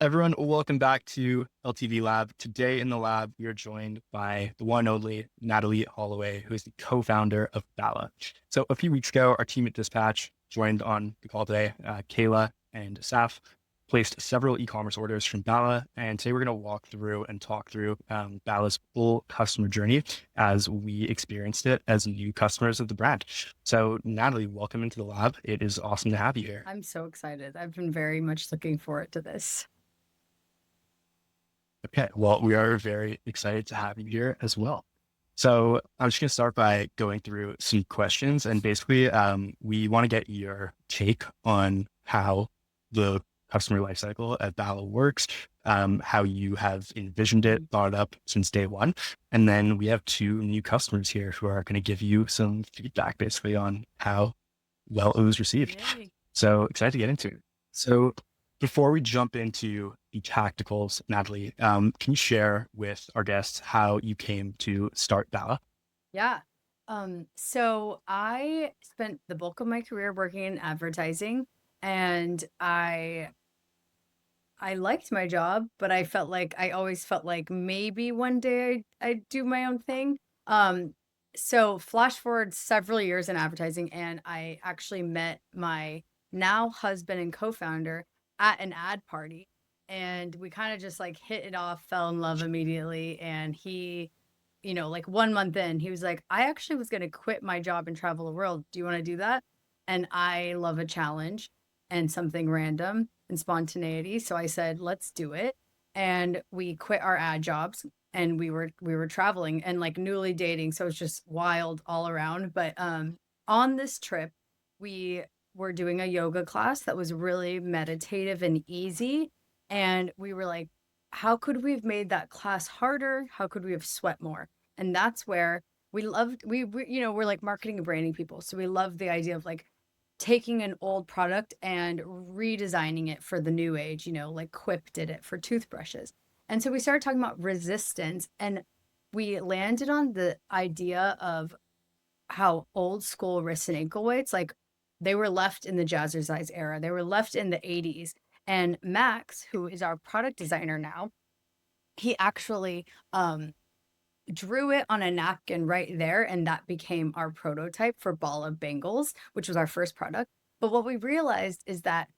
Everyone, welcome back to LTV Lab. Today in the lab, we are joined by the one and only Natalie Holloway, who is the co-founder of Bala. So a few weeks ago, our team at Dispatch joined on the call today. Kayla and Saf placed several e-commerce orders from Bala, and today we're going to walk through and talk through Bala's full customer journey as we experienced it as new customers of the brand. So Natalie, welcome into the lab. It is awesome to have you here. I'm so excited. I've been very much looking forward to this. Okay, well, we are very excited to have you here as well. So I'm just going to start by going through some questions, and basically, we want to get your take on how the customer lifecycle at Bala works, how you have envisioned it, thought it up since day one, and then we have two new customers here who are going to give you some feedback, basically on how well it was received. Yay. So excited to get into it. So before we jump into the tacticals, Natalie, can you share with our guests how you came to start Bala? Yeah. So I spent the bulk of my career working in advertising, and I liked my job, but I always felt like maybe one day I'd do my own thing. So flash forward several years in advertising, and I actually met my now husband and co-founder at an ad party. And we kind of just like hit it off, fell in love immediately. And he, like 1 month in, he was like, I actually was going to quit my job and travel the world. Do you want to do that? And I love a challenge and something random and spontaneity. So I said, let's do it. And we quit our ad jobs and we were traveling and like newly dating. So it's just wild all around. But on this trip, we were doing a yoga class that was really meditative and easy. And we were like, how could we have made that class harder? How could we have sweat more? And that's where we're like marketing and branding people. So we love the idea of like taking an old product and redesigning it for the new age, like Quip did it for toothbrushes. And so we started talking about resistance, and we landed on the idea of how old school wrist and ankle weights, like they were left in the jazzercise era. They were left in the 80s. And Max, who is our product designer now, he actually drew it on a napkin right there, and that became our prototype for Bala Bangles, which was our first product. But what we realized is that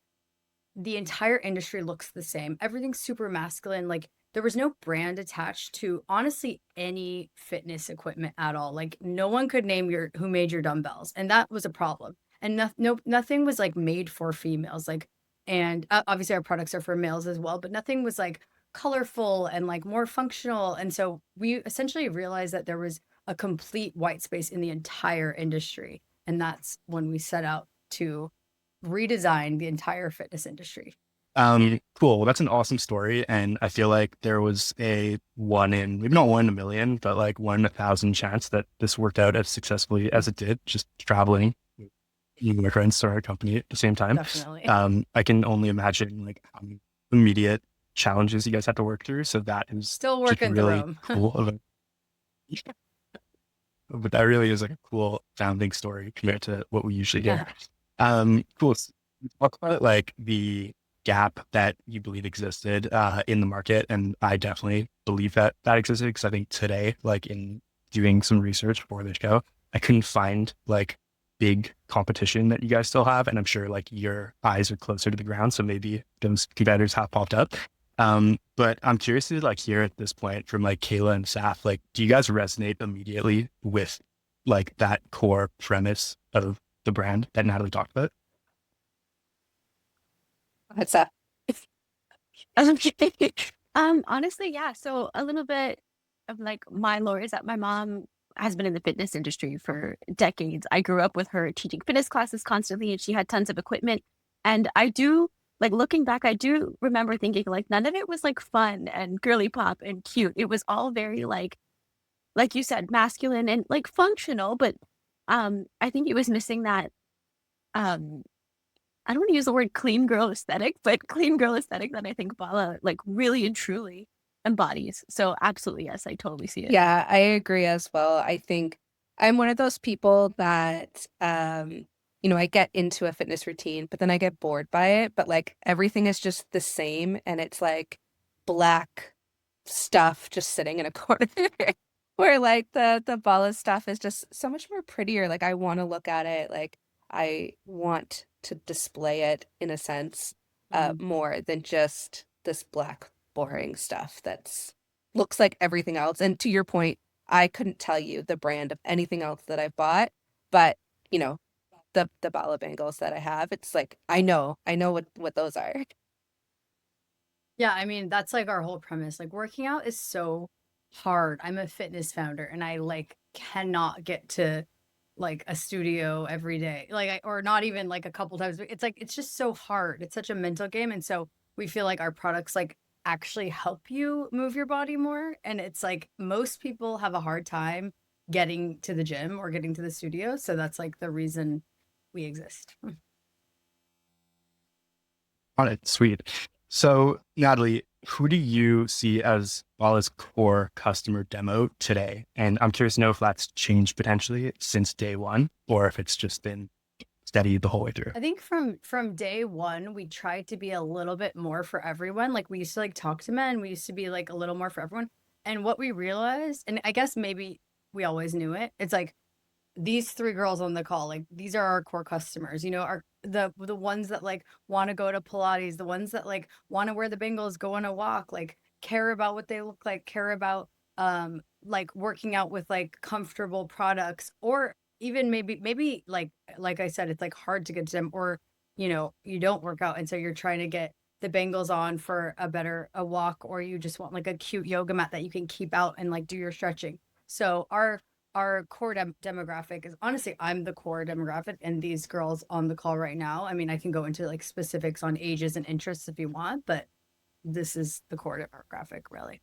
the entire industry looks the same. Everything's super masculine. Like there was no brand attached to honestly any fitness equipment at all. Like no one could name who made your dumbbells, and that was a problem. And nothing was like made for females. Like, and obviously our products are for males as well, but nothing was like colorful and like more functional. And so we essentially realized that there was a complete white space in the entire industry, and that's when we set out to redesign the entire fitness industry. Cool. Well, that's an awesome story. And I feel like there was a one in, maybe not one in a million, but like 1 in 1,000 chance that this worked out as successfully as it did, just traveling with my friends to our company at the same time. Definitely. I can only imagine like how many immediate challenges you guys had to work through. So that is Still just working through really them. cool. But that really is like a cool founding story compared to what we usually Yeah. hear. Cool. So talk about like the gap that you believe existed in the market, and I definitely believe that that existed because I think today, like in doing some research for this show, I couldn't find like big competition that you guys still have, and I'm sure like your eyes are closer to the ground, so maybe those competitors have popped up. But I'm curious to like hear at this point from like Kayla and Saf, like, do you guys resonate immediately with like that core premise of the brand that Natalie talked about? What's up? Honestly, yeah. So a little bit of like my lore is that my mom has been in the fitness industry for decades. I grew up with her teaching fitness classes constantly, and she had tons of equipment. And I do like looking back, I do remember thinking like none of it was like fun and girly pop and cute. It was all very like you said, masculine and like functional, but I think it was missing that um I don't want to use the word clean girl aesthetic, but clean girl aesthetic that I think Bala like really and truly embodies. So absolutely, yes, I totally see it. Yeah, I agree as well. I think I'm one of those people that, I get into a fitness routine, but then I get bored by it. But like everything is just the same and it's like black stuff just sitting in a corner. Where like the Bala stuff is just so much more prettier. Like I want to look at it. Like I want to display it in a sense, more than just this black boring stuff that's looks like everything else. And to your point, I couldn't tell you the brand of anything else that I bought, but you know, the Bala bangles that I have, it's like I know what those are. Yeah, I mean, that's like our whole premise. Like working out is so hard. I'm a fitness founder and I like cannot get to like a studio every day. Or not even like a couple times. It's like it's just so hard. It's such a mental game. And so we feel like our products like actually help you move your body more. And it's like most people have a hard time getting to the gym or getting to the studio. So that's like the reason we exist. On it. Sweet. So, Natalie, who do you see as Bala's core customer demo today? And I'm curious to know if that's changed potentially since day one, or if it's just been steady the whole way through. I think from day one, we tried to be a little bit more for everyone. Like we used to like talk to men. We used to be like a little more for everyone. And what we realized, and I guess maybe we always knew it, it's like these three girls on the call, like these are our core customers, are the ones that like want to go to Pilates, the ones that like want to wear the bangles, go on a walk, like care about what they look like, care about like working out with like comfortable products, or even maybe like I said, it's like hard to get to them, or you don't work out and so you're trying to get the bangles on for a walk, or you just want like a cute yoga mat that you can keep out and like do your stretching. So our core demographic is honestly, I'm the core demographic, and these girls on the call right now, I mean, I can go into like specifics on ages and interests if you want, but this is the core demographic, really.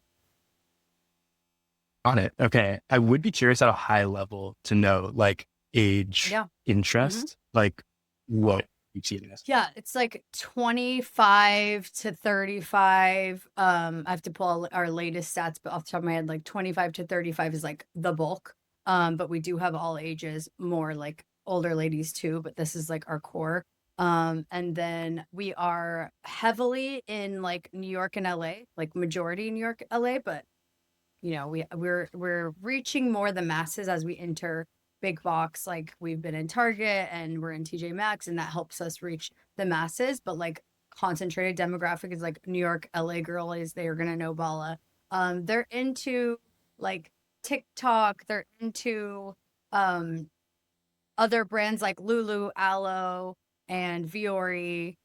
On it. Okay. I would be curious at a high level to know like age, Yeah. interest, like what you see in this. Yeah, it's like 25 to 35. I have to pull our latest stats, but off the top of my head, like 25 to 35 is like the bulk. But we do have all ages, more like older ladies too, but this is like our core. And then we are heavily in like New York and LA, like majority New York, LA, but we're reaching more the masses as we enter big box. Like we've been in Target and we're in TJ Maxx, and that helps us reach the masses. But like concentrated demographic is like New York, LA girlies. They are gonna know Bala. They're into like TikTok. They're into other brands like Lulu, Aloe, and Viore.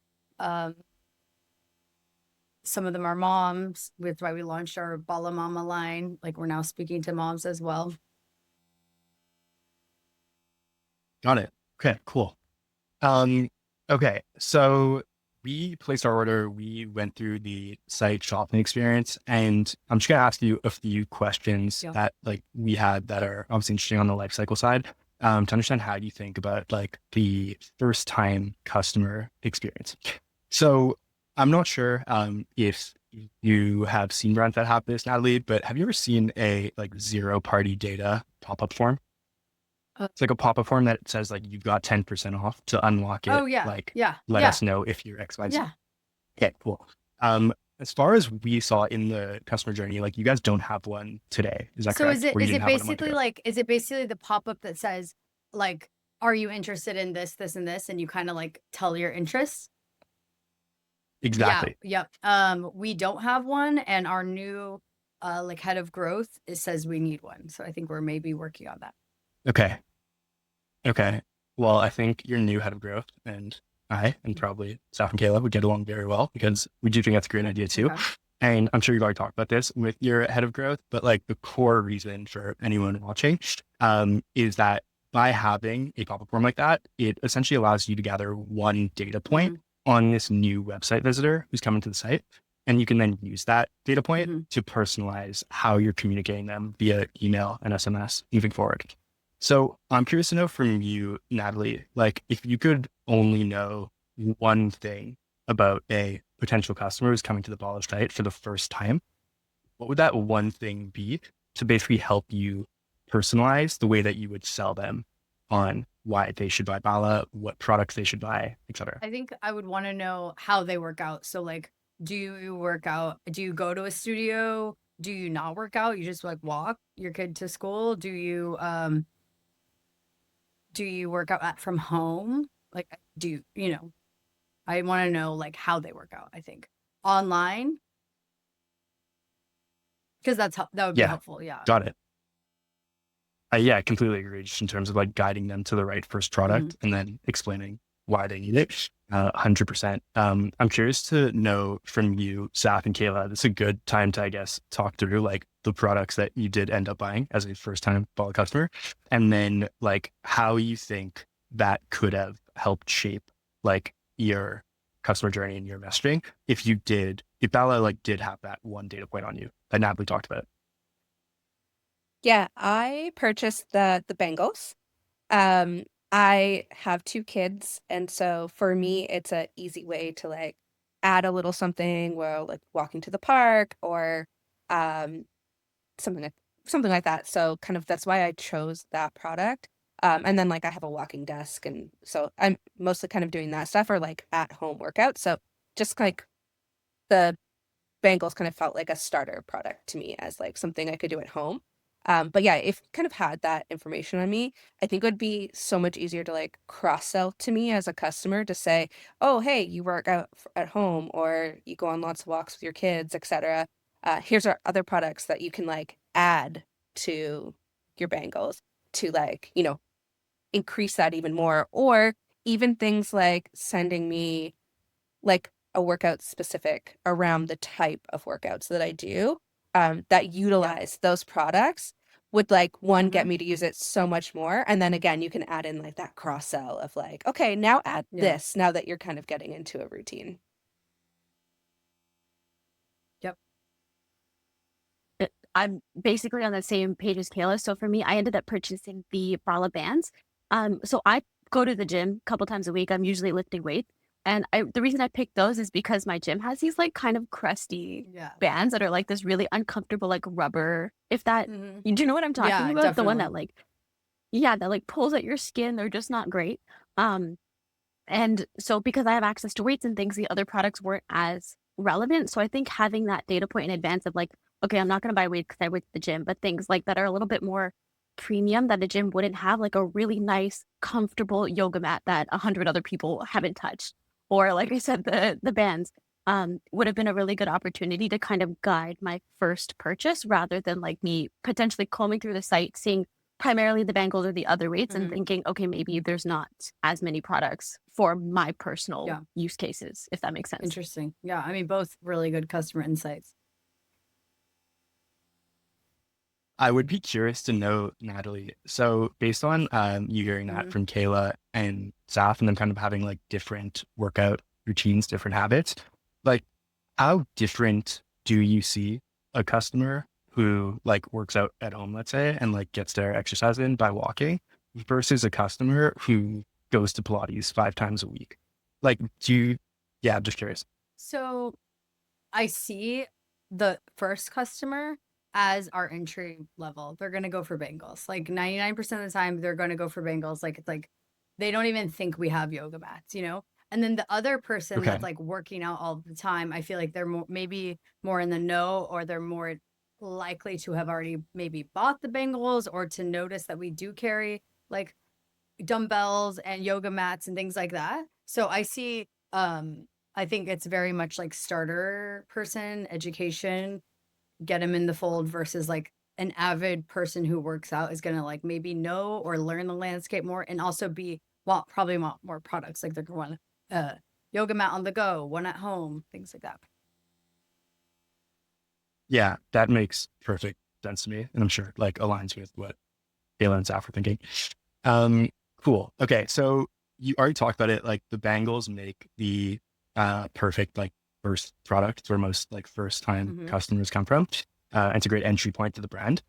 Some of them are moms, which is why we launched our Bala Mama line. Like we're now speaking to moms as well. Got it. Okay, cool. Okay, so we placed our order, we went through the site shopping experience, and I'm just gonna ask you a few questions Yeah. that like we had that are obviously interesting on the life cycle side, to understand how you think about like the first time customer experience. So I'm not sure if you have seen brands that have this, Natalie, but have you ever seen a like zero party data pop-up form? It's like a pop-up form that says like you've got 10% off to unlock it. Oh yeah. Like Yeah. let Yeah. us know if you're XYZ. Yeah. Okay, cool. As far as we saw in the customer journey, like you guys don't have one today. Is that So correct? is it Or you is didn't it have one a month basically ago? like is it basically the pop-up that says like, are you interested in this, this, and this? And you kind of like tell your interests? Exactly. Yeah. We don't have one, and our new like head of growth, it says we need one. So I think we're maybe working on that. Okay. Okay. Well, I think your new head of growth and I, and probably Saf and Kayla would get along very well because we do think that's a great idea too. Okay. And I'm sure you've already talked about this with your head of growth, but like the core reason for anyone watching is that by having a pop-up form like that, it essentially allows you to gather one data point on this new website visitor who's coming to the site. And you can then use that data point to personalize how you're communicating them via email and SMS moving forward. So I'm curious to know from you, Natalie, like if you could only know one thing about a potential customer who's coming to the Bala site for the first time, what would that one thing be to basically help you personalize the way that you would sell them on why they should buy Bala, what products they should buy, etc. I think I would want to know how they work out. So like, do you work out? Do you go to a studio? Do you not work out? You just like walk your kid to school? Do you work out from home? Like, I want to know like how they work out, I think. Online, because that would be Yeah, helpful. Yeah. got it. Yeah, I completely agree. Just in terms of like guiding them to the right first product and then explaining why they need it. 100%. I'm curious to know from you, Saf and Kayla, this is a good time to, I guess, talk through like the products that you did end up buying as a first time Bala customer, and then like how you think that could have helped shape like your customer journey and your messaging if Bala like did have that one data point on you that Natalie talked about. Yeah, I purchased the bangles. I have 2 kids, and so for me, it's a easy way to like add a little something while like walking to the park or um something like something like that. So kind of that's why I chose that product. And then like I have a walking desk, and so I'm mostly kind of doing that stuff or like at home workouts. So just like the bangles kind of felt like a starter product to me as like something I could do at home. But yeah, if you kind of had that information on me, I think it would be so much easier to like cross sell to me as a customer to say, oh, hey, you work out at home or you go on lots of walks with your kids, etc. Here's our other products that you can like add to your bangles to like, increase that even more. Or even things like sending me like a workout specific around the type of workouts that I do, that utilize those products would like one get me to use it so much more. And then again, you can add in like that cross sell of like, okay, now add this now that you're kind of getting into a routine. Yep. I'm basically on the same page as Kayla. So for me, I ended up purchasing the Bala bands. So I go to the gym a couple times a week. I'm usually lifting weights. And the reason I picked those is because my gym has these like kind of crusty bands that are like this really uncomfortable like rubber. If that, do you know what I'm talking about? Definitely. The one that like, that like pulls at your skin. They're just not great. And so because I have access to weights and things, the other products weren't as relevant. So I think having that data point in advance of like, okay, I'm not going to buy weights because I work at the gym, but things like that are a little bit more premium that the gym wouldn't have, like a really nice, comfortable yoga mat that 100 other people haven't touched. Or like I said, the bands would have been a really good opportunity to kind of guide my first purchase rather than like me potentially combing through the site, seeing primarily the bangles or the other weights and thinking, okay, maybe there's not as many products for my personal use cases, if that makes sense. Interesting. Yeah. I mean, both really good customer insights. I would be curious to know, Natalie. So based on you hearing that from Kayla and Saf and them kind of having like different workout routines, different habits, like how different do you see a customer who like works out at home, let's say, and like gets their exercise in by walking versus a customer who goes to Pilates 5 times a week? Like, I'm just curious. So I see the first customer as our entry level. They're going to go for bangles. Like 99% of the time, they're going to go for bangles. Like, it's like, they don't even think we have yoga mats, And then the other person that's like working out all the time, I feel like they're maybe more in the know, or they're more likely to have already maybe bought the bangles or to notice that we do carry like dumbbells and yoga mats and things like that. So I see, I think it's very much like starter person education, get them in the fold versus like an avid person who works out is going to like maybe know or learn the landscape more and also probably want more products. Like they're going to yoga mat on the go, one at home, things like that. Yeah, that makes perfect sense to me. And I'm sure like aligns with what Kayla and Saf were thinking. Cool. Okay. So you already talked about it. Like the bangles make the perfect like first product where most like first time customers come from. It's a great entry point to the brand.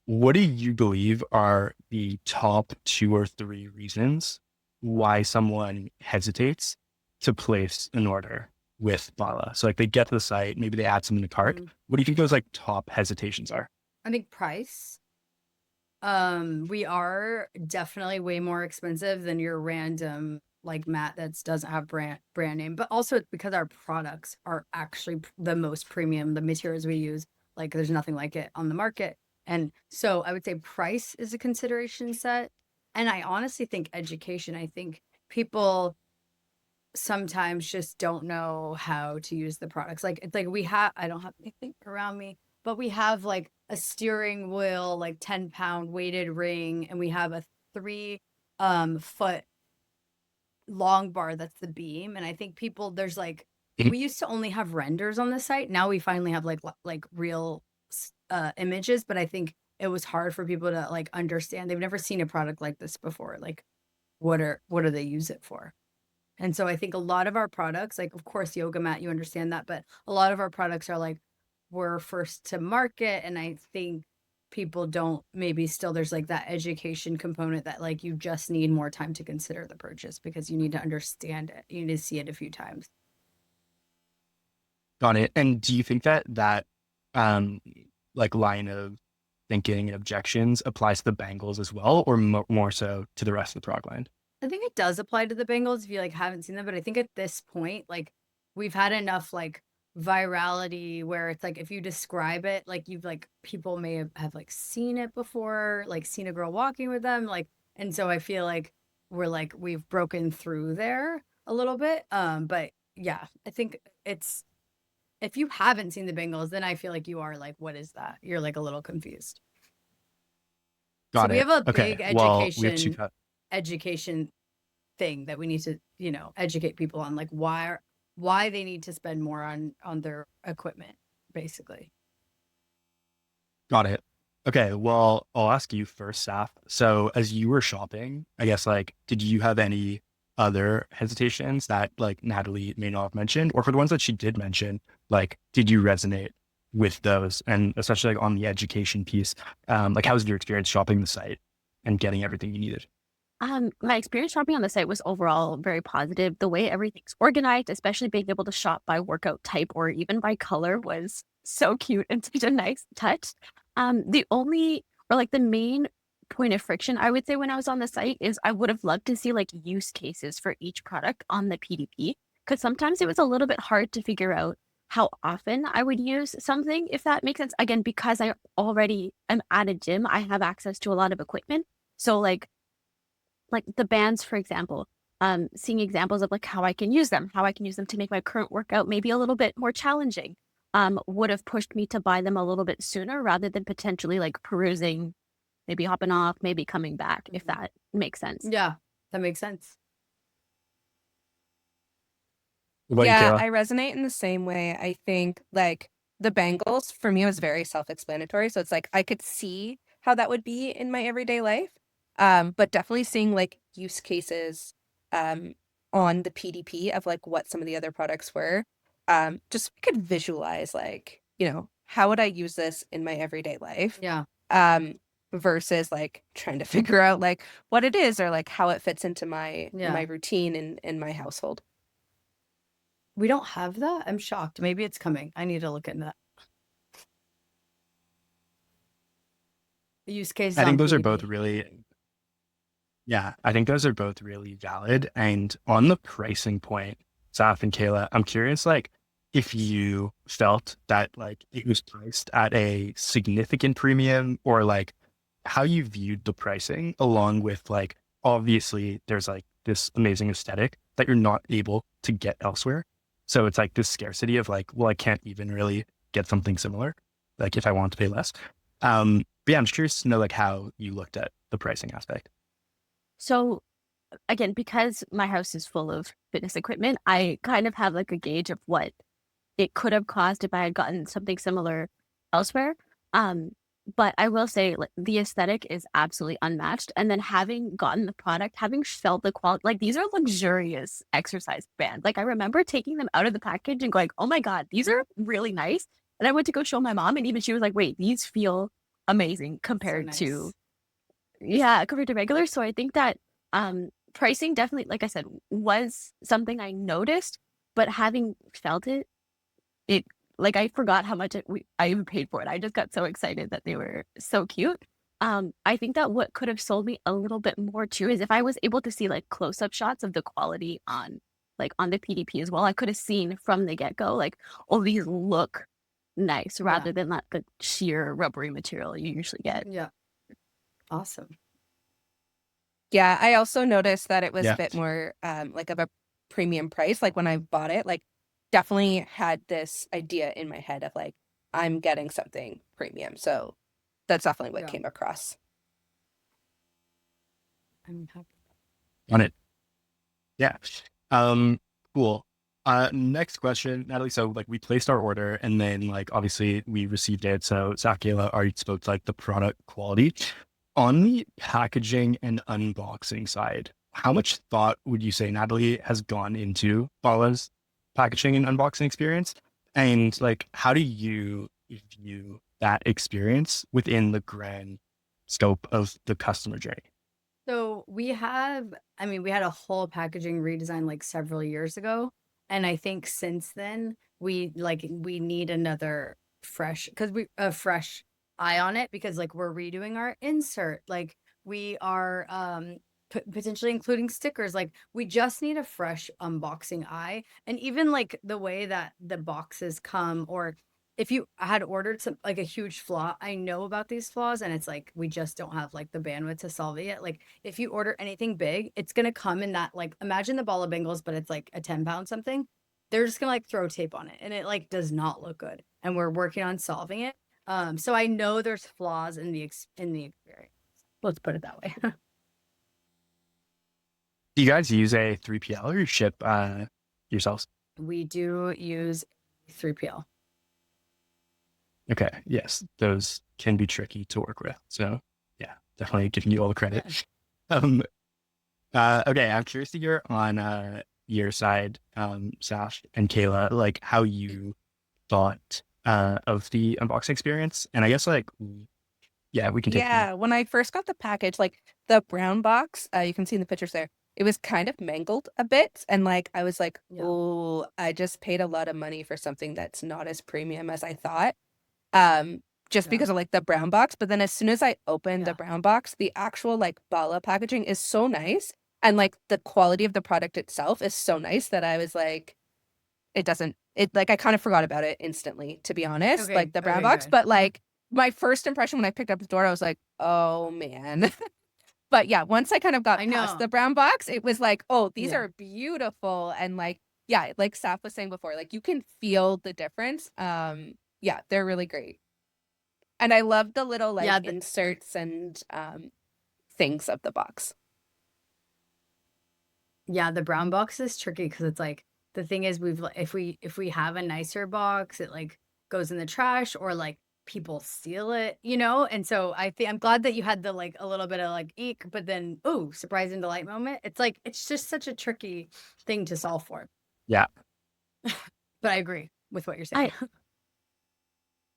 What do you believe are the top 2 or 3 reasons why someone hesitates to place an order with Bala? So like they get to the site, maybe they add something to cart. What do you think those like top hesitations are? I think price. We are definitely way more expensive than your random like mat that doesn't have brand name, but also it's because our products are actually the most premium. The materials we use, like there's nothing like it on the market. And so I would say price is a consideration set. And I honestly think education, I think people sometimes just don't know how to use the products. Like it's like we have, I don't have anything around me, but we have like a steering wheel, like 10-pound weighted ring, and we have a 3 foot long bar that's the beam. And I think people there's like Mhm. we used to only have renders on the site. Now we finally have like real images, but I think it was hard for people to like understand. They've never seen a product like this before. Like what do they use it for? And so I think a lot of our products, like of course yoga mat, you understand that, but a lot of our products are like we're first to market. And I think people don't maybe still there's like that education component that like you just need more time to consider the purchase because you need to understand it. You need to see it a few times. Got it. And do you think that um like line of thinking and objections applies to the bangles as well, or more so to the rest of the product line? I think it does apply to the Bengals if you like haven't seen them, but I think at this point, like we've had enough like virality where it's like if you describe it, like you've like people may have like seen it before, like seen a girl walking with them, like and so I feel like we've broken through there a little bit. But yeah, I think it's if you haven't seen the Bengals, then I feel like you are like, what is that? You're like a little confused. So Got we it. have a Okay. big Well, we have two education thing that we need to, educate people on, like why they need to spend more on their equipment, basically. Got it. Okay, well, I'll ask you first, Saf. So as you were shopping, I guess like, did you have any other hesitations that like Natalie may not have mentioned, or for the ones that she did mention, like, did you resonate with those? And especially like on the education piece, like, how was your experience shopping the site and getting everything you needed? My experience shopping on the site was overall very positive. The way everything's organized, especially being able to shop by workout type or even by color, was so cute and such a nice touch. The only or like the main point of friction I would say when I was on the site is I would have loved to see like use cases for each product on the PDP because sometimes it was a little bit hard to figure out how often I would use something, if that makes sense. Again, because I already am at a gym, I have access to a lot of equipment. So like the bands, for example, seeing examples of like how I can use them, to make my current workout maybe a little bit more challenging, would have pushed me to buy them a little bit sooner rather than potentially like perusing, maybe hopping off, maybe coming back, if that makes sense. Yeah, that makes sense. What about you, Yeah, Kayla? I resonate in the same way. I think like the bangles for me was very self-explanatory. So it's like I could see how that would be in my everyday life. But definitely seeing like use cases on the PDP of like what some of the other products were. Just I could visualize like, how would I use this in my everyday life? Yeah. Versus like trying to figure out like what it is or like how it fits into my Yeah. routine in my household. We don't have that. I'm shocked. Maybe it's coming. I need to look into that. The use cases I on think those are both PDP. really, yeah, I think those are both really valid. And on the pricing point, Saf and Kayla, I'm curious, like, if you felt that like it was priced at a significant premium or like how you viewed the pricing along with like, obviously there's like this amazing aesthetic that you're not able to get elsewhere. So it's like this scarcity of like, well, I can't even really get something similar, like if I want to pay less. But yeah, I'm just curious to know like how you looked at the pricing aspect. So again, because my house is full of fitness equipment, I kind of have like a gauge of what it could have cost if I had gotten something similar elsewhere. But I will say like the aesthetic is absolutely unmatched. And then having gotten the product, having felt the quality, like these are luxurious exercise bands. Like I remember taking them out of the package and going, oh my God, these are really nice. And I went to go show my mom and even she was like, wait, these feel amazing So compared nice. to regular. So I think that pricing definitely, like I said, was something I noticed, but having felt it, like I forgot how much I even paid for it. I just got so excited that they were so cute. I think that what could have sold me a little bit more too is if I was able to see like close-up shots of the quality on the PDP as well. I could have seen from the get-go, like, oh, these look nice Yeah. rather than like the sheer rubbery material you usually get. Yeah. Awesome. Yeah, I also noticed that it was a Yeah. bit more like of a premium price. Like when I bought it, like definitely had this idea in my head of like, I'm getting something premium. So that's definitely what Yeah. came across. I'm happy. On it. Yeah. Cool. Next question, Natalie. So like we placed our order and then like obviously we received it. So Zach, Kayla already spoke to like the product quality. On the packaging and unboxing side, how much thought would you say, Natalie, has gone into Bala's packaging and unboxing experience? And like, how do you view that experience within the grand scope of the customer journey? So we had a whole packaging redesign like several years ago. And I think since then we need another fresh a fresh eye on it because like we're redoing our insert. Like we are potentially including stickers. Like we just need a fresh unboxing eye. And even like the way that the boxes come, or if you had ordered some like a huge flaw, I know about these flaws and it's like we just don't have like the bandwidth to solve it yet. Like if you order anything big, it's gonna come in that, like, imagine the Bala Bengals, but it's like a 10-pound something. They're just gonna like throw tape on it and it like does not look good. And we're working on solving it. So I know there's flaws in the experience. Let's put it that way. Do you guys use a 3PL or you ship yourselves? We do use 3PL. Okay. Yes. Those can be tricky to work with. So yeah, definitely giving you all the credit. Okay. I'm curious to hear on your side, Sash and Kayla, like how you thought of the unboxing experience. And I guess like, yeah, we can take Yeah, when I first got the package, like the brown box, you can see in the pictures there, it was kind of mangled a bit. And like, I was like, Yeah. oh, I just paid a lot of money for something that's not as premium as I thought. Just Yeah. because of like the brown box. But then as soon as I opened the Yeah. brown box, the actual like Bala packaging is so nice. And like the quality of the product itself is so nice that I was like, I kind of forgot about it instantly, to be honest, Okay. like the brown Okay, box. good. But like my first impression when I picked up the door, I was like, oh man. But yeah, once I kind of got I past know. the brown box, it was like, oh, these Yeah. are beautiful. And like, yeah, like Saf was saying before, like you can feel the difference. Yeah, they're really great. And I love the little like Yeah. inserts and things of the box. Yeah, the brown box is tricky because it's like the thing is if we have a nicer box, it like goes in the trash or like people steal it, you know? And so I think I'm glad that you had the like a little bit of like eek, but then oh, surprise and delight moment. It's like it's just such a tricky thing to solve for. Yeah. But I agree with what you're I saying.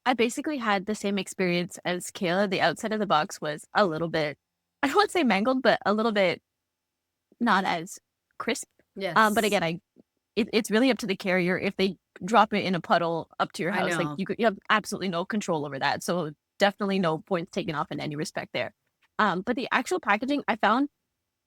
I basically had the same experience as Kayla. The outside of the box was a little bit, I don't want to say mangled, but a little bit not as crisp. But Yes. again, it's really up to the carrier. If they drop it in a puddle up to your I house, like know. you have absolutely no control over that. So definitely no points taken off in any respect there. But the actual packaging I found,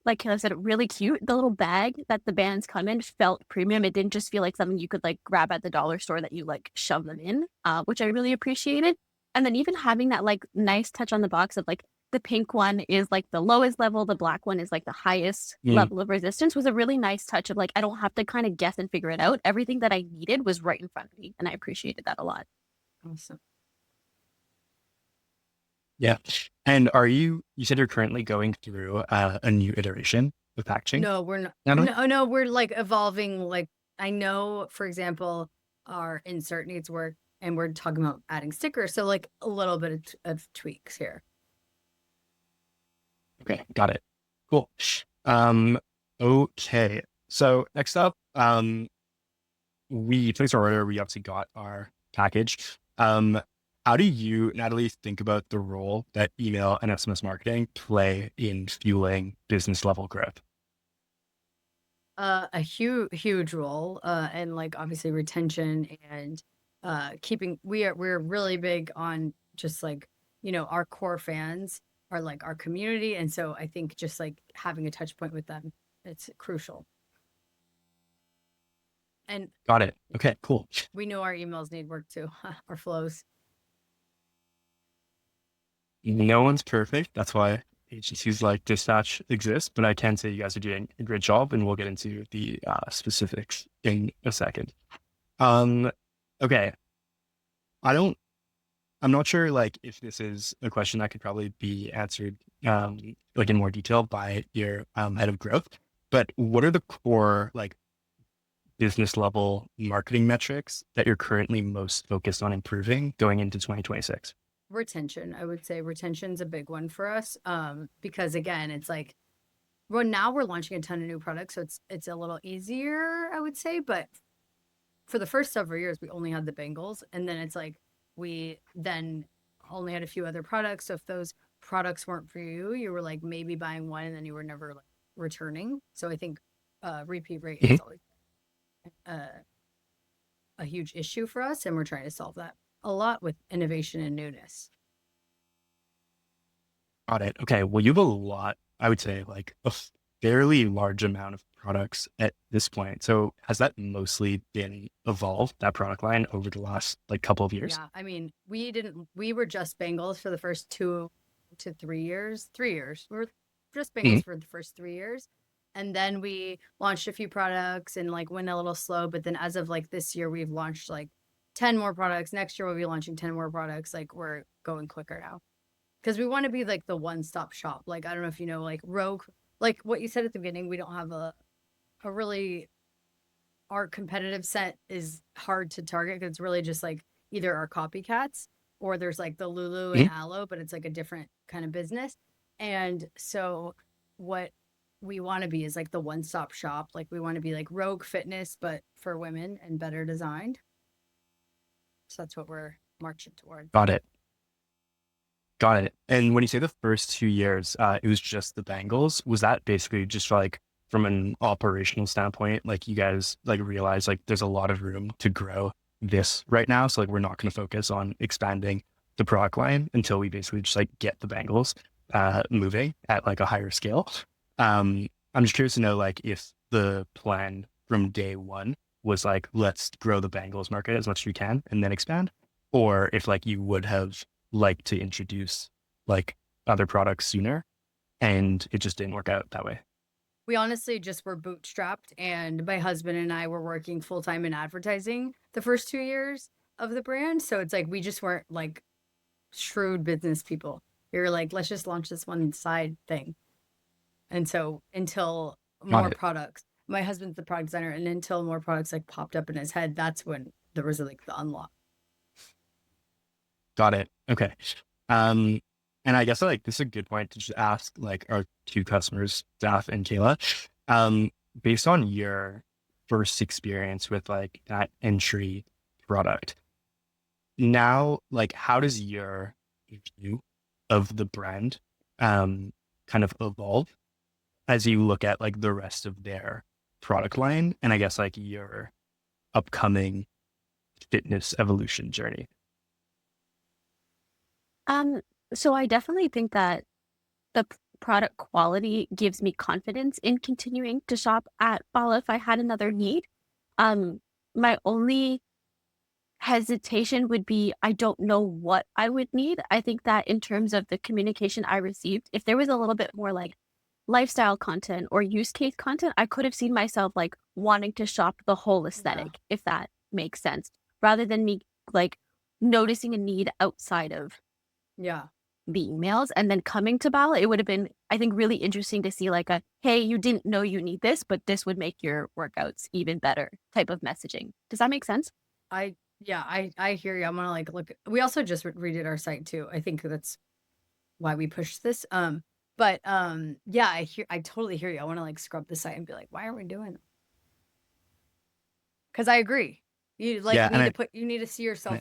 like Kayla said, really cute. The little bag that the bands come in felt premium. It didn't just feel like something you could like grab at the dollar store that you like shove them in, which I really appreciated. And then even having that like nice touch on the box of like the pink one is like the lowest level, the black one is like the highest Mm. level of resistance was a really nice touch of like, I don't have to kind of guess and figure it out. Everything that I needed was right in front of me. And I appreciated that a lot. Awesome. Yeah. And you said you're currently going through a new iteration of packaging, No, we're not. Natalie? No, we're like evolving. Like I know, for example, our insert needs work, and we're talking about adding stickers. So like a little bit of tweaks here. Okay, got it. Cool. Okay. So next up, we placed our order. We obviously got our package. How do you, Natalie, think about the role that email and SMS marketing play in fueling business level growth? A huge role, and like obviously retention and keeping. We're really big on just like our core fans are like our community. And so I think just like having a touch point with them, it's crucial. And Got it. Okay, cool. we know our emails need work too, our flows. No one's perfect. That's why agencies like Dispatch exist. But I can say you guys are doing a great job, and we'll get into the specifics in a second. Okay. I'm not sure like if this is a question that could probably be answered like in more detail by your head of growth, but what are the core like business level marketing metrics that you're currently most focused on improving going into 2026? Retention. I would say retention's a big one for us. Because again, it's like, well, now we're launching a ton of new products, so it's a little easier, I would say. But for the first several years, we only had the Bengals, and then it's like we then only had a few other products. So if those products weren't for you, you were like maybe buying one, and then you were never like returning. So I think repeat rate is always a huge issue for us, and we're trying to solve that a lot with innovation and newness. Got it. Okay. Well, you have a lot, I would say, like a fairly large amount of products at this point. So has that mostly been evolved, that product line, over the last like couple of years? Yeah, I mean, we were just Bengals for the first 2 to 3 years. 3 years. We were just Mhm. Bengals for the first 3 years. And then we launched a few products and like went a little slow. But then as of like this year, we've launched like 10 more products. Next year, we'll be launching 10 more products. Like we're going quicker now because we want to be like the one-stop shop. Like, I don't know if you know, like Rogue, like what you said at the beginning, we don't have a really, our competitive set is hard to target because it's really just like either our copycats or there's like the Lulu and Mhm. Aloe, but it's like a different kind of business. And so what we want to be is like the one-stop shop. Like we want to be like Rogue Fitness, but for women and better designed. So that's what we're marching towards. Got it. Got it. And when you say the first 2 years, it was just the Bengals. Was that basically just like from an operational standpoint, like you guys like realize like there's a lot of room to grow this right now. So like we're not going to focus on expanding the product line until we basically just like get the Bengals moving at like a higher scale. I'm just curious to know like if the plan from day one was like let's grow the Bengals market as much as we can and then expand, or if like you would have like to introduce like other products sooner and it just didn't work out that way. We honestly just were bootstrapped, and my husband and I were working full time in advertising the first 2 years of the brand. So it's like we just weren't like shrewd business people. We were like, let's just launch this one side thing. And so until Got more it. products, my husband's the product designer, and until more products like popped up in his head, that's when there was like the unlock. Got it. Okay. Um, and I guess like this is a good point to just ask like our two customers, Daph and Kayla, um, based on your first experience with like that entry product, now like how does your view of the brand kind of evolve as you look at like the rest of their product line and I guess like your upcoming fitness evolution journey? Um, so I definitely think that the product quality gives me confidence in continuing to shop at Bala if I had another need. Um, my only hesitation would be I don't know what I would need. I think that in terms of the communication I received, if there was a little bit more like lifestyle content or use case content, I could have seen myself like wanting to shop the whole Yeah. aesthetic, if that makes sense, rather than me like noticing a need outside of Yeah. the emails and then coming to Bala. It would have been, I think, really interesting to see like a, hey, you didn't know you need this, but this would make your workouts even better type of messaging. Does that make sense? I hear you. I'm gonna like look. We also just redid our site too. I think that's why we pushed this. But yeah, I totally hear you. I want to like scrub the site and be like, why are we doing? Because I agree. You like Yeah, need to put. You need to see yourself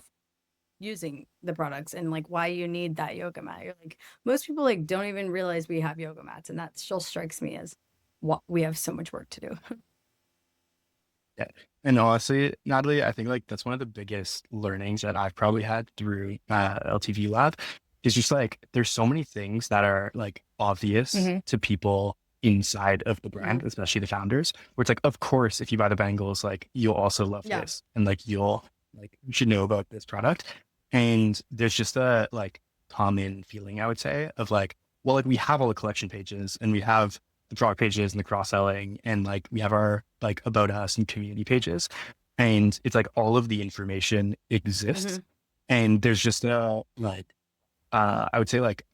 using the products and like why you need that yoga mat. You're like most people like don't even realize we have yoga mats, and that still strikes me as what we have so much work to do. yeah. And honestly, Natalie, I think like that's one of the biggest learnings that I've probably had through LTV Lab It's just like there's so many things that are like obvious hmm to people inside of the brand, especially the founders, where it's like, of course, if you buy the bangles, like you'll also love Yeah. this. And like you'll like you should know about this product. And there's just a like common feeling, I would say, of like, well, like we have all the collection pages and we have the product pages and the cross-selling and like we have our like about us and community pages. And it's like all of the information exists. Mhm. And there's just a like I would say like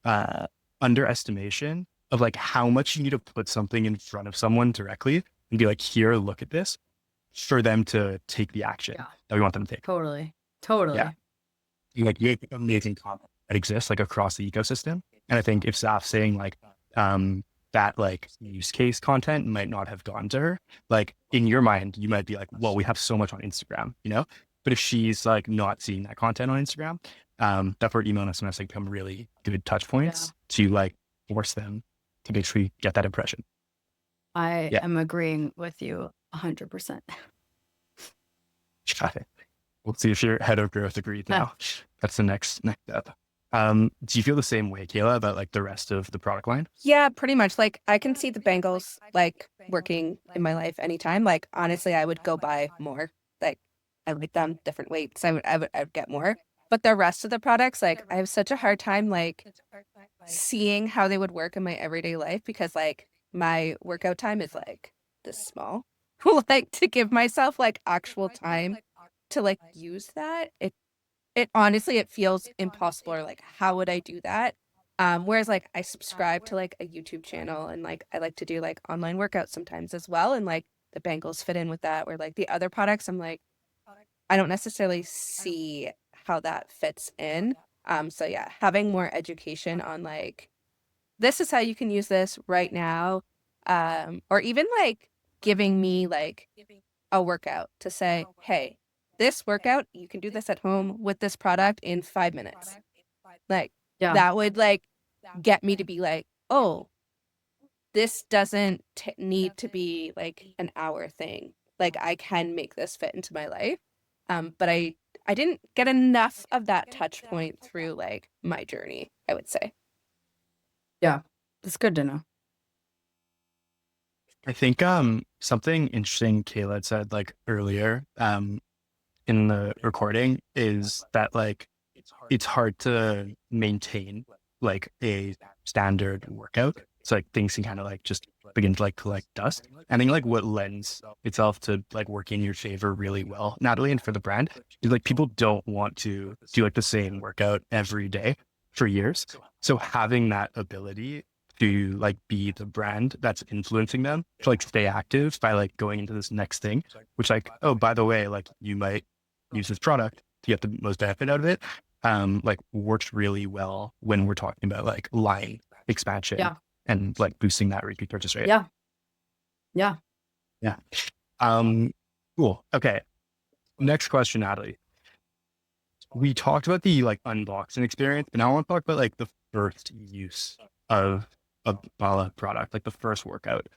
uh underestimation of like how much you need to put something in front of someone directly and be like, here, look at this for them to take the action Yeah. that we want them to take. Totally. Yeah. Totally. Like you have amazing content that exists like across the ecosystem. And I think if Zaf's saying like that like use case content might not have gone to her, like in your mind, you might be like, well, we have so much on Instagram, you know? But if she's like not seeing that content on Instagram, that's where email and SMS like become really good touch Yeah. points to like force them to basically get that impression. I Yeah. am agreeing with you 100%. Got it. We'll see if your head of growth agrees Huh. now. That's the next step. Do you feel the same way, Kayla, about like the rest of the product line? Yeah, pretty much. Like I can see the bangles like working in my life anytime. Like honestly, I would go buy more. Like I like them different weights. I would get more. But the rest of the products, like I have such a hard time like seeing how they would work in my everyday life because like my workout time is like this small. Like to give myself like actual time to like use that. It honestly it feels impossible or like how would I do that? Whereas like I subscribe to like a YouTube channel and like I like to do like online workouts sometimes as well. And like the bangles fit in with that. Where like the other products, I'm like, I don't necessarily see how that fits in. So yeah, having more education on like this is how you can use this right now. Or even like giving me like a workout to say, hey, this workout, you can do this at home with this product in 5 minutes. Like Yeah. that would like get me to be like, oh, this doesn't need to be like an hour thing. Like I can make this fit into my life. But I didn't get enough of that touch point through like my journey, I would say. Yeah. It's good to know. I think something interesting Kayla had said like earlier in the recording is that like it's hard to maintain like a standard workout. So like things can kind of like just begin to like collect dust. I think like what lends itself to like working in your favor really well, Natalie, and for the brand is like people don't want to do like the same workout every day for years. So having that ability to like be the brand that's influencing them to like stay active by like going into this next thing, which like, oh, by the way, like you might use this product to get the most benefit out of it. Like works really well when we're talking about like line expansion Yeah. and like boosting that repeat purchase rate. Yeah. Yeah. Yeah. Cool. Okay. Next question, Natalie. We talked about the like unboxing experience, but now I want to talk about like the first use of a Bala product, like the first workout.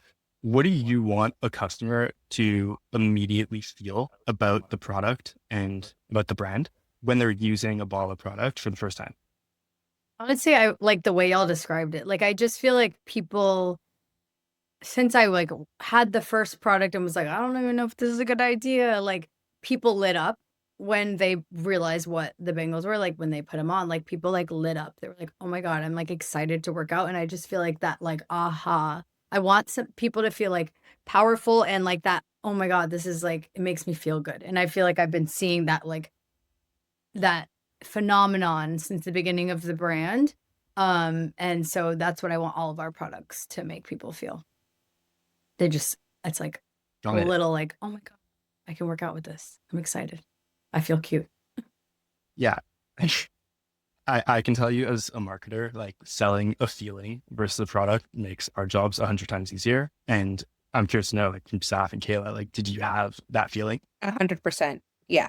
What do you want a customer to immediately feel about the product and about the brand when they're using a Bala product for the first time? I would say I like the way y'all described it. Like I just feel like people, since I like had the first product and was like, I don't even know if this is a good idea. Like people lit up when they realized what the bangles were, like when they put them on, like people like lit up. They were like, oh my God, I'm like excited to work out. And I just feel like that, like, aha. I want some people to feel like powerful and like that, oh my God, this is like, it makes me feel good. And I feel like I've been seeing that, like that phenomenon since the beginning of the brand. And so that's what I want all of our products to make people feel. They just, it's like Got a it. little like, oh my God, I can work out with this. I'm excited. I feel cute. Yeah. I can tell you as a marketer, like selling a feeling versus a product makes our jobs 100 times easier. And I'm curious to know, like from Saf and Kayla, like, did you have that feeling? 100%. Yeah.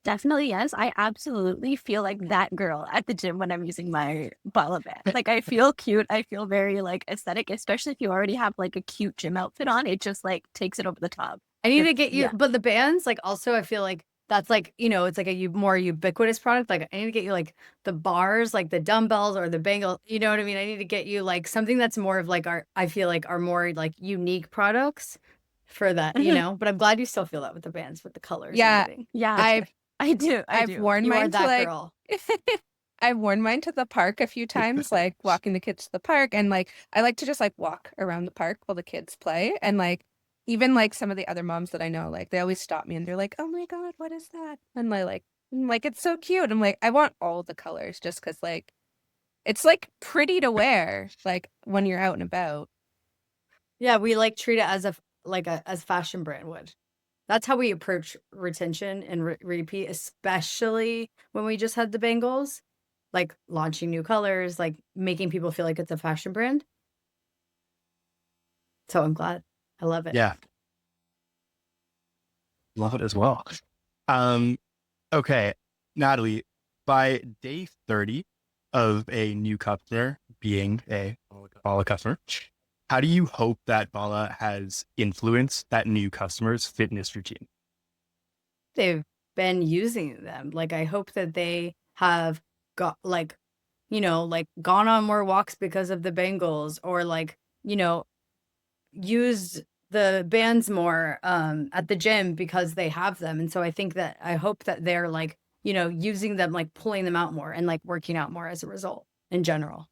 Definitely, yes. I absolutely feel like that girl at the gym when I'm using my Bala band. Like I feel cute. I feel very like aesthetic, especially if you already have like a cute gym outfit on. It just like takes it over the top. I need to get you, Yeah. but the bands, like also, I feel like that's like, it's like a more ubiquitous product. Like I need to get you like the bars, like the dumbbells or the bangle. You know what I mean? I need to get you like something that's more of like I feel like are more like unique products for that, but I'm glad you still feel that with the bands, with the colors and Yeah, everything. Yeah, I've I do. I've worn You are mine to that like girl. I've worn mine to the park a few times, like walking the kids to the park, and like I like to just like walk around the park while the kids play, and like even like some of the other moms that I know, like they always stop me and they're like, "Oh my God, what is that?" And I'm like, it's so cute. I'm like, I want all the colors just because like it's like pretty to wear, like when you're out and about. Yeah, we like treat it as as fashion brand would. That's how we approach retention and repeat, especially when we just had the bangles, like launching new colors, like making people feel like it's a fashion brand. So I'm glad. I love it. Yeah, love it as well. Um, okay, Natalie, by day 30 of a new customer being a Bala customer, how do you hope that Bala has influenced that new customer's fitness routine? They've been using them. Like I hope that they have got like, like gone on more walks because of the bangles or like, used the bands more at the gym because they have them. And so I hope that they're like, using them, like pulling them out more and like working out more as a result in general.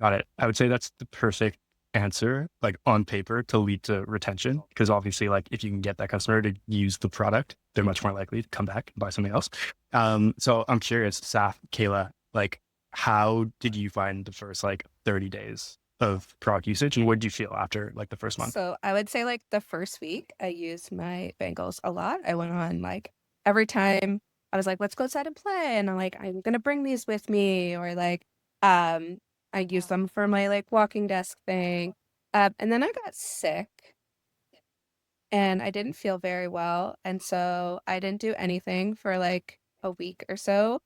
Got it. I would say that's the perfect answer, like on paper, to lead to retention. Because obviously, like if you can get that customer to use the product, they're much more likely to come back and buy something else. So I'm curious, Saf, Kayla, like how did you find the first like 30 days of product usage, and what did you feel after like the first month? So I would say like the first week I used my bangles a lot. I went on like every time I was like, let's go outside and play. And I'm gonna bring these with me, or like I used them for my like walking desk thing. And then I got sick and I didn't feel very well. And so I didn't do anything for like a week or so.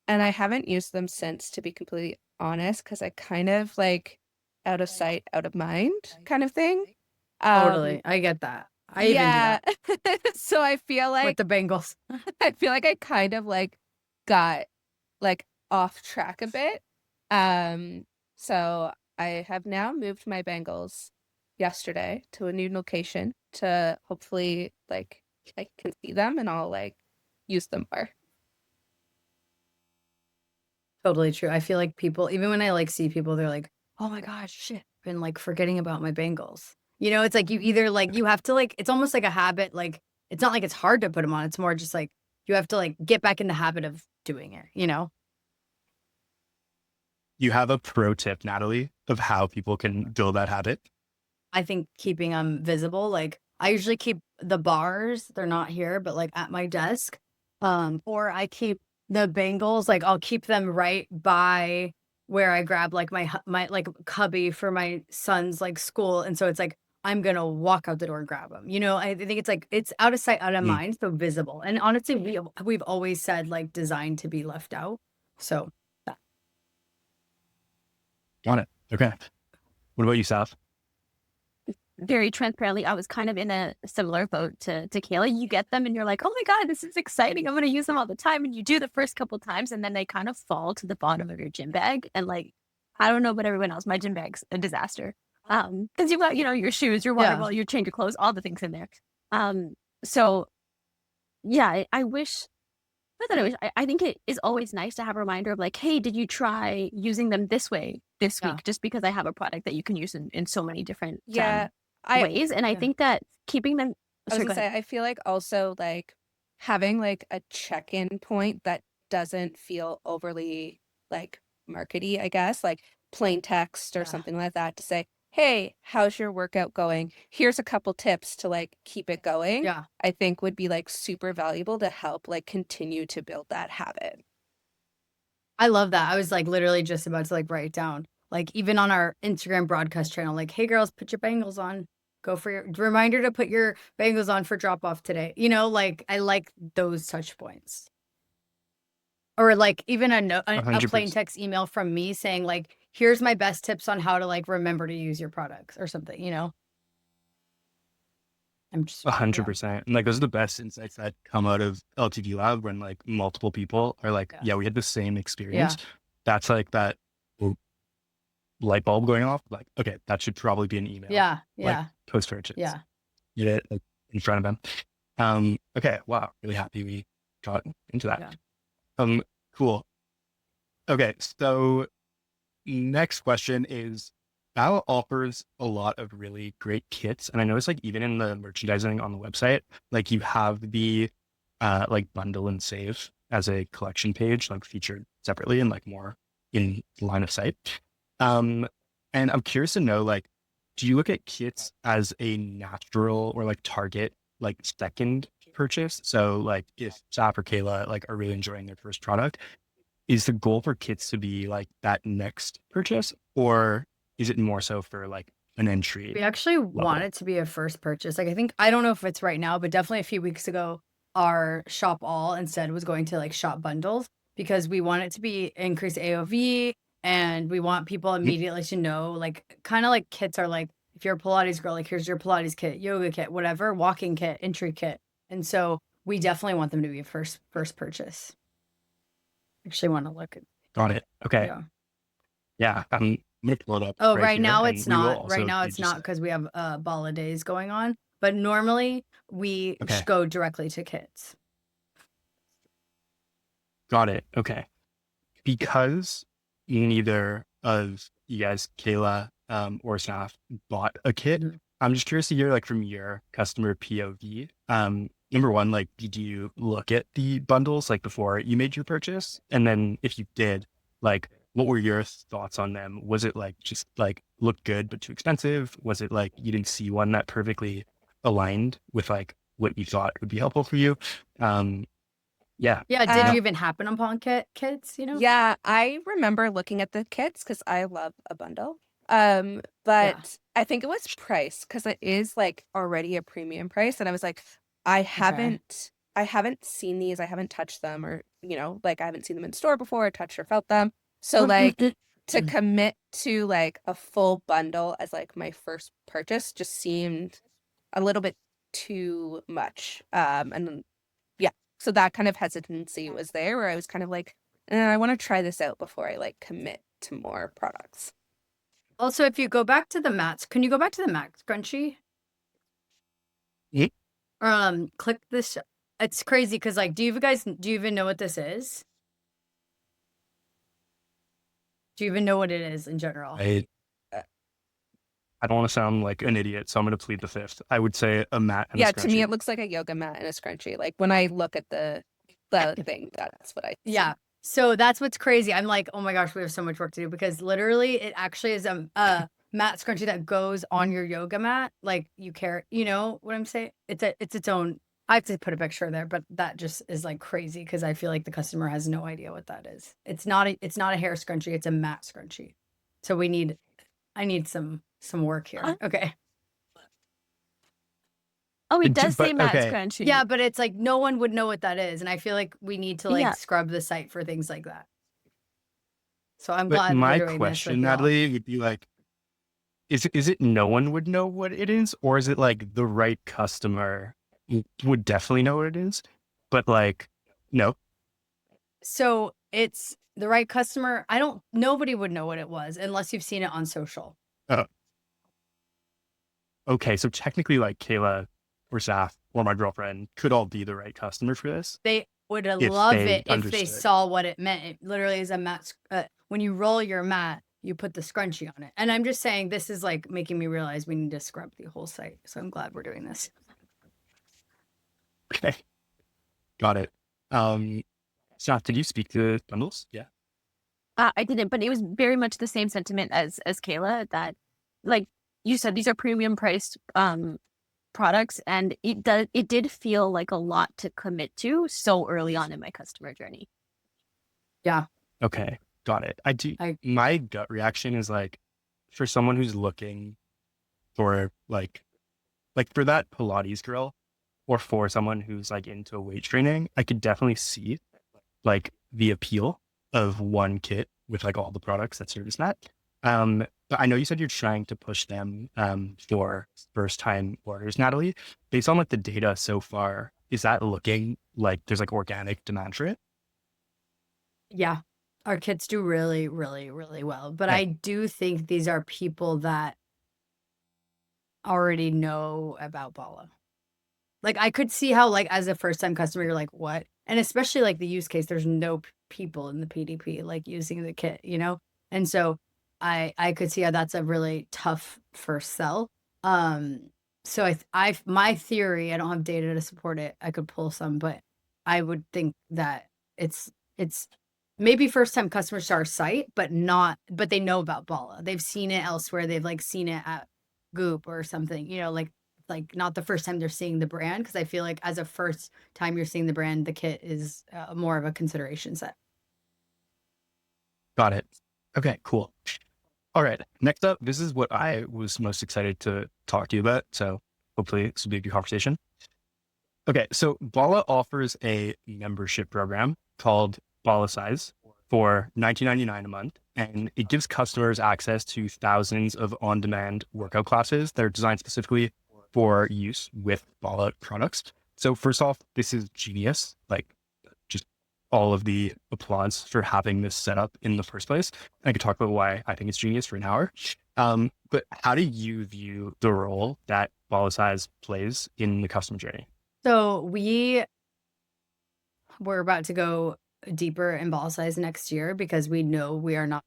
And I haven't used them since, to be completely honest, because I kind of like out of sight, out of mind kind of thing. Totally. I get that. I even do Yeah. that So I feel with like the bangles. I feel like I kind of like got like off track a bit. So I have now moved my bangles yesterday to a new location to hopefully like I can see them and I'll like use them more. Totally true. I feel like people, even when I like see people, they're like, oh my gosh, shit, I've been like forgetting about my bangles. It's like you either like, you have to like, it's almost like a habit. Like, it's not like it's hard to put them on. It's more just like you have to like get back in the habit of doing it. You have a pro tip, Natalie, of how people can build that habit? I think keeping them visible, like I usually keep the bars, they're not here, but like at my desk. Or I keep the bangles, like I'll keep them right by where I grab like my like cubby for my son's like school. And so it's like I'm gonna walk out the door and grab them. I think it's like it's out of sight, out of Mm, mind, so visible. And honestly, we've always said like designed to be left out. So that got it. Okay. What about you, Saf? Very transparently, I was kind of in a similar boat to Kayla. You get them and you're like, oh my God, this is exciting. I'm going to use them all the time. And you do the first couple times and then they kind of fall to the bottom of your gym bag. And like, I don't know about everyone else, my gym bag's a disaster. Because you've got, your shoes, your water yeah. bottle, your change of clothes, all the things in there. So yeah, I wish, not that I wish, I think it is always nice to have a reminder of like, hey, did you try using them this way this Yeah. week? Just because I have a product that you can use in so many different Yeah. I ways. And I Yeah. think that keeping them, I was sorry, gonna go ahead. say, I feel like also like having like a check-in point that doesn't feel overly like markety, I guess, like plain text or Yeah. something like that to say, hey, how's your workout going? Here's a couple tips to like keep it going. Yeah. I think would be like super valuable to help like continue to build that habit. I love that. I was like literally just about to like write it down. Like even on our Instagram broadcast channel, like, hey girls, put your bangles on. Go for your reminder to put your bangles on for drop off today. Like I like those touch points. Or like even a plain 100%. text email from me saying like, here's my best tips on how to like remember to use your products or something. I'm just 100%. And like those are the best insights that come out of LTV Lab when like multiple people are like, Yeah. yeah, we had the same Yeah. experience. That's like that light bulb going off. Like, okay, that should probably be an email. Yeah. Like Yeah. post purchase. Yeah. Get it like in front of them. Okay, wow, really happy we got into that. Yeah. Cool. Okay, so next question is Bala offers a lot of really great kits. And I noticed like even in the merchandising on the website, like you have the like bundle and save as a collection page, like featured separately and like more in line of sight. And I'm curious to know, like, do you look at kits as a natural or like target like second purchase? So like if Saf or Kayla like are really enjoying their first product, is the goal for kits to be like that next purchase, or is it more so for like an We entry actually want level? it to be a first purchase. Like, I don't know if it's right now, but definitely a few weeks ago, our shop all instead was going to like shop bundles because we want it to be increased AOV and we want people immediately to know, like, kind of like kits are like, if you're a Pilates girl, like, here's your Pilates kit, yoga kit, whatever, walking kit, entry kit. And so we definitely want them to be a first purchase. Actually want to look at, Got it. Okay. yeah. Yeah. I'm gonna pull it up Oh, right right here, now and it's we will not. also Right now do it's just not because we have Bala days going on. But normally we okay. go directly to kits. Got it. Okay. Because neither of you guys, Kayla or Snaf, bought a kit, Mhm. I'm just curious to hear like from your customer POV. Number one, like, did you look at the bundles like before you made your purchase? And then if you did, like, what were your thoughts on them? Was it like just like looked good but too expensive? Was it like you didn't see one that perfectly aligned with like what you thought would be helpful for you? Yeah. Yeah, did No. you even happen upon kits, you know? Yeah, I remember looking at the kits because I love a bundle. Yeah. But I think it was price because it is like already a premium price, and I was like, I Okay. haven't seen these, I haven't touched them, or like I haven't seen them in store before, or touched or felt them. So like to commit to like a full bundle as like my first purchase just seemed a little bit too much. And yeah, so that kind of hesitancy was there where I was kind of like, I want to try this out before I like commit to more products. Also, if you go back to the mats, can you go back to the mat scrunchie? Yeah. Or click this. It's crazy because like, do you even know what this is? Do you even know what it is in general? I don't want to sound like an idiot, so I'm going to plead the fifth. I would say a mat and a Yeah, to me scrunchie. it looks like a yoga mat and a scrunchie. Like when I look at the thing, that's what I see. Yeah. So that's what's crazy. I'm like, oh my gosh, we have so much work to do because literally it actually is a mat scrunchie that goes on your yoga mat. Like you carry, you know what I'm saying? It's its own. I have to put a picture there, but that just is like crazy because I feel like the customer has no idea what that is. It's not a hair scrunchie. It's a mat scrunchie. So I need some work here. Okay. Oh, it It does but- say mat okay. scrunchie. Yeah, but it's like no one would know what that is, and I feel like we need to like Yeah. scrub the site for things like that. So I'm But glad my we're doing question, this with y'all. Natalie, would be like, is it no one would know what it is, or is it like the right customer would definitely know what it is, but like no? So it's the right customer. Nobody would know what it was unless you've seen it on social. Okay, so technically, like Kayla or Saf or my girlfriend could all be the right customer for this. They would If love they it if they understood. saw what it meant. It literally is a mat. When you roll your mat, you put the scrunchie on it. And I'm just saying this is like making me realize we need to scrub the whole site. So I'm glad we're doing this. Okay, got it. Saf, did you speak to bundles? Yeah. I didn't, but it was very much the same sentiment as Kayla, that like you said, these are premium priced products, and it did feel like a lot to commit to so early on in my customer journey. Yeah. Okay, got it. My gut reaction is like, for someone who's looking for like for that Pilates girl, or for someone who's like into weight training, I could definitely see like the appeal of one kit with like all the products that service that. But I know you said you're trying to push them for first time orders, Natalie. Based on like the data so far, is that looking like there's like organic demand for it? Yeah. Our kits do really, really, really well. But Okay. I do think these are people that already know about Bala. Like I could see how like as a first time customer, you're like, what? And especially like the use case, there's no people in the PDP like using the kit, you know? And so I could see how that's a really tough first sell. Um, so my theory, I don't have data to support it. I could pull some, but I would think that it's maybe first time customers to our site, but they know about Bala. They've seen it elsewhere. They've like seen it at Goop or something, you know, like not the first time they're seeing the brand, because I feel like as a first time you're seeing the brand, the kit is more of a consideration set. Got it. Okay, cool. All right. Next up, this is what I was most excited to talk to you about. So hopefully this will be a good conversation. Okay, so Bala offers a membership program called Bala Size for $19.99 a month, and it gives customers access to thousands of on-demand workout classes that are designed specifically for use with Bala products. So first off, this is genius. Like, just all of the applause for having this set up in the first place. I could talk about why I think it's genius for an hour. But how do you view the role that Bala Size plays in the customer journey? So we're about to go deeper in Bala Size next year because we know we are not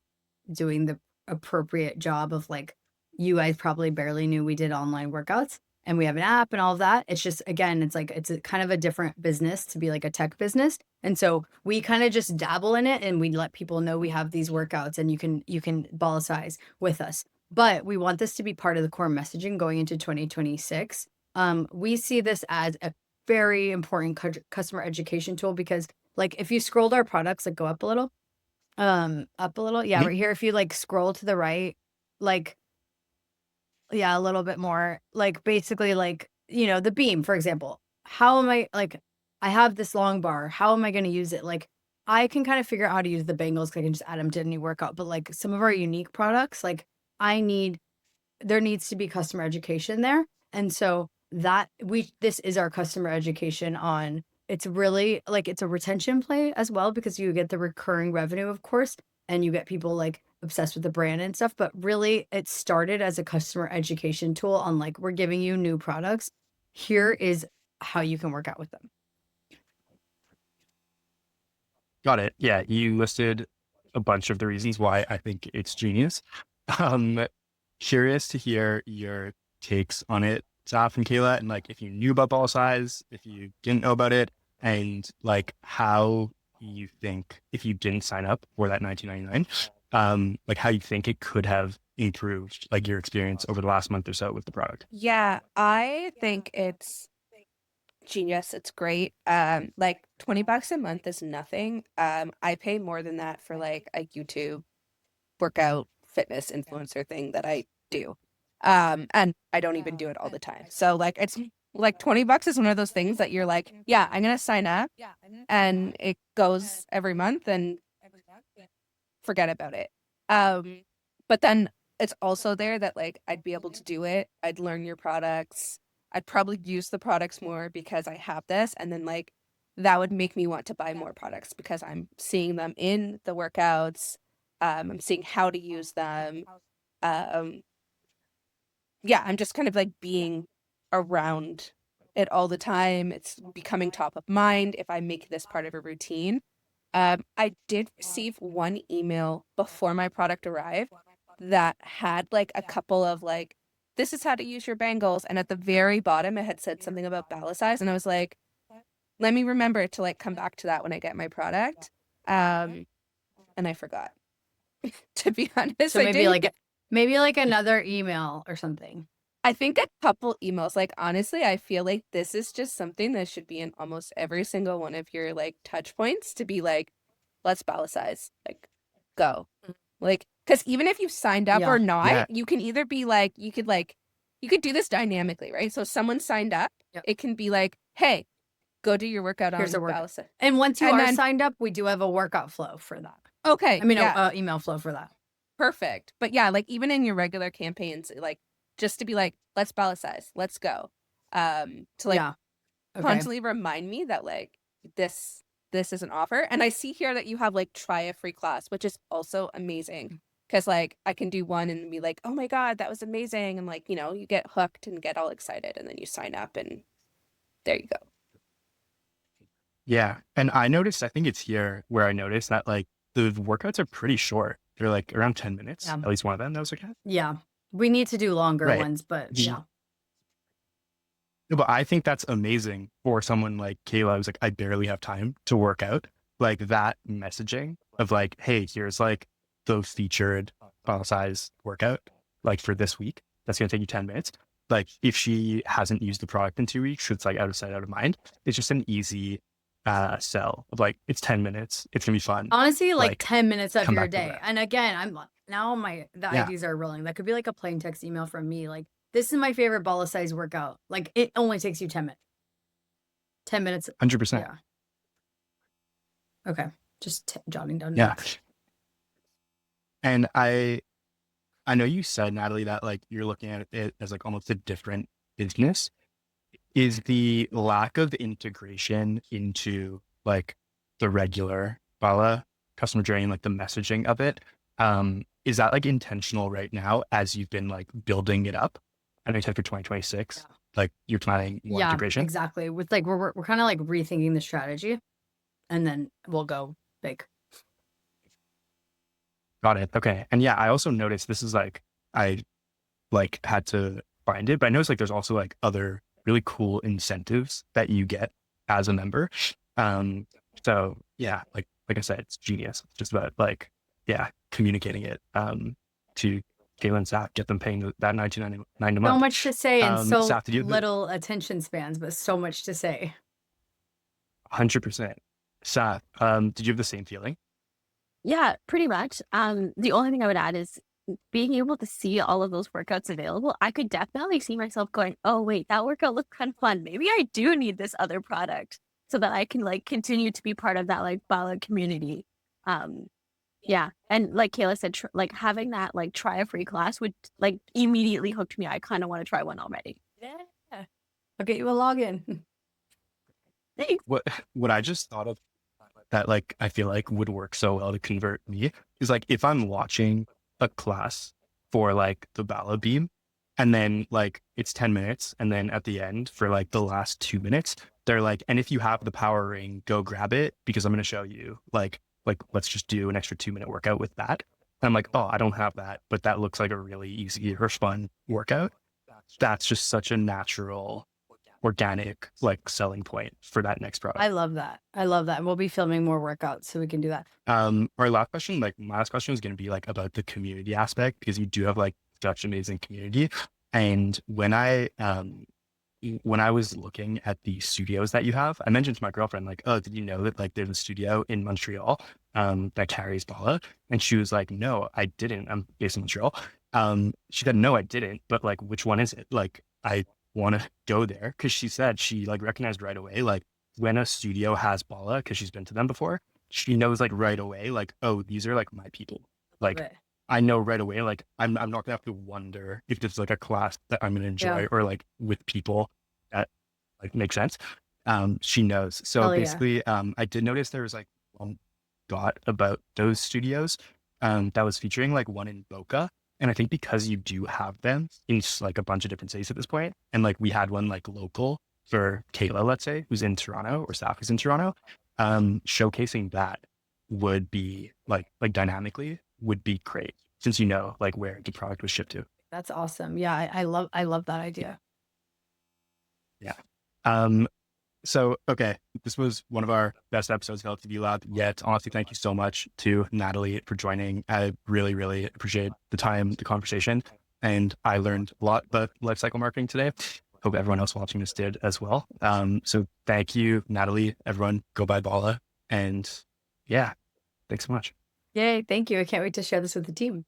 doing the appropriate job of like, you guys probably barely knew we did online workouts and we have an app and all of that. It's just, again, it's like, it's a kind of a different business to be like a tech business. And so we kind of just dabble in it and we let people know we have these workouts and you can Bala Size with us. But we want this to be part of the core messaging going into 2026. We see this as a very important customer education tool because like if you scrolled our products, like go up a little, yeah, Mhm. right here. If you like scroll to the right, like, yeah, a little bit more, like basically like, you know, the beam, for example, how am I like, I have this long bar. How am I going to use it? Like I can kind of figure out how to use the bangles because I can just add them to any workout. But like some of our unique products, like I need there needs to be customer education there. And so this is our customer education on it's really like it's a retention play as well because you get the recurring revenue, of course, and you get people like obsessed with the brand and stuff. But really it started as a customer education tool on like, we're giving you new products. Here is how you can work out with them. Got it. Yeah, you listed a bunch of the reasons why I think it's genius. Um, Curious to hear your takes on it, Zaf and Kayla, and like if you knew about Ball Size, if you didn't know about it, and like how you think if you didn't sign up for that 19.99, like how you think it could have improved like your experience over the last month or so with the product. Yeah, I think it's genius. It's great. Like $20 a month is nothing. I pay more than that for like a YouTube workout fitness influencer thing that I do. And I don't even do it all the time. So like it's like $20 is one of those things that you're like, yeah, I'm gonna sign up and it goes every month and forget about it. But then it's also there that like I'd be able to do it. I'd learn your products. I'd probably use the products more because I have this. And then like that would make me want to buy more products because I'm seeing them in the workouts. I'm seeing how to use them. Um, yeah, I'm just kind of like being around it all the time. It's becoming top of mind if I make this part of a routine. I did receive one email before my product arrived that had like a couple of like, this is how to use your bangles. And at the very bottom, it had said something about ballot size. And I was like, let me remember to like come back to that when I get my product. And I forgot, to be honest. So I didn't. maybe like another email or something. I think a couple emails. Like, honestly, I feel like this is just something that should be in almost every single one of your like touch points to be like, let's ballot size, like, go. Like, because even if you signed up Yeah. or not, Yeah. you can either be like, you could do this dynamically, right? So someone signed up, Yep. it can be like, hey, go do your workout Here's on a workout. ballot size. And once you And are then- signed up, we do have a workout flow for that. Okay. I mean, yeah. email flow for that. perfect. But yeah, like even in your regular campaigns, like just to be like, let's Bala size, let's go. To like Yeah. Okay. constantly remind me that like this is an offer. And I see here that you have like try a free class, which is also amazing. Cause like I can do one and be like, oh my God, that was amazing. And like, you know, you get hooked and get all excited and then you sign up and there you go. Yeah. And I think it's here where I noticed that like the workouts are pretty short. They're like around 10 minutes, Yeah. at least one of them that was okay. Yeah. We need to do longer Right. ones, but The- yeah. No, but I think that's amazing for someone like Kayla who's like, I barely have time to work out. Like that messaging of like, hey, here's like the featured file size workout, like for this week. That's going to take you 10 minutes. Like if she hasn't used the product in 2 weeks, it's like out of sight, out of mind. It's just an easy sell of like, it's 10 minutes. It's going to be fun. Honestly, like Like, 10 minutes of come your back to day. that. And again, the Yeah. IDs are rolling. That could be like a plain text email from me. Like, this is my favorite Bala size workout. Like, it only takes you 10 minutes. 10 minutes. 100%. Yeah. Okay. Just jotting down Yeah. notes. And I know you said, Natalie, that like you're looking at it as like almost a different business. Is the lack of integration into like the regular Bala customer journey and like the messaging of it, is that like intentional right now as you've been like building it up? I know you said for 2026, Yeah. like you're planning more Yeah, integration. exactly. With like, we're kind of like rethinking the strategy and then we'll go big. Got it. Okay. And yeah, I also noticed this is like, I like had to find it, but I noticed like there's also like other really cool incentives that you get as a member. So yeah, like I said, it's genius. It's just about like, yeah, communicating it to Kayla and Saf, get them paying that $19.99 a So month. much to say and so Saf, did you have little attention spans, but so much to say. 100%. Saf, did you have the same feeling? Yeah, pretty much. The only thing I would add is being able to see all of those workouts available. I could definitely see myself going, oh, wait, that workout looks kind of fun. Maybe I do need this other product so that I can like continue to be part of that like Bala community. Yeah. And like Kayla said, like having that like try a free class would like immediately hooked me. I kind of want to try one already. Yeah. I'll get you a login. Thanks. What I just thought of that like I feel like would work so well to convert me is like if I'm watching a class for like the Bala beam and then like it's 10 minutes and then at the end for like the last 2 minutes they're like, and if you have the power ring, go grab it because I'm going to show you like let's just do an extra 2-minute workout with that. And I'm like, oh, I don't have that, but that looks like a really easy or fun workout. That's just such a natural organic like selling point for that next product. I love that. And we'll be filming more workouts so we can do that. Our last question, like my last question was going to be like about the community aspect because you do have like such amazing community. And when I was looking at the studios that you have, I mentioned to my girlfriend like, oh, did you know that like there's a studio in Montreal that carries Bala? And she was like, no, I didn't. I'm based in Montreal. She said, no, I didn't. But like, which one is it? Like, I want to go there because she said she like recognized right away like when a studio has Bala because she's been to them before, she knows like right away like, oh, these are like my people. Like I know right away like I'm not gonna have to wonder if this is like a class that I'm gonna enjoy or like with people that like make sense. She knows. So basically I did notice there was like one dot about those studios that was featuring like one in Boca. And I think because you do have them in like a bunch of different cities at this point, and like we had one like local for Kayla, let's say, who's in Toronto or Saf who's in Toronto, showcasing that would be like dynamically would be great since you know like where the product was shipped to. That's awesome. Yeah, I love that idea. Yeah. So, okay, this was one of our best episodes of LTV Lab yet. Honestly, thank you so much to Natalie for joining. I really, really appreciate the time, the conversation, and I learned a lot about lifecycle marketing today. Hope everyone else watching this did as well. So thank you, Natalie. Everyone, go buy Bala. And yeah, thanks so much. Yay, thank you. I can't wait to share this with the team.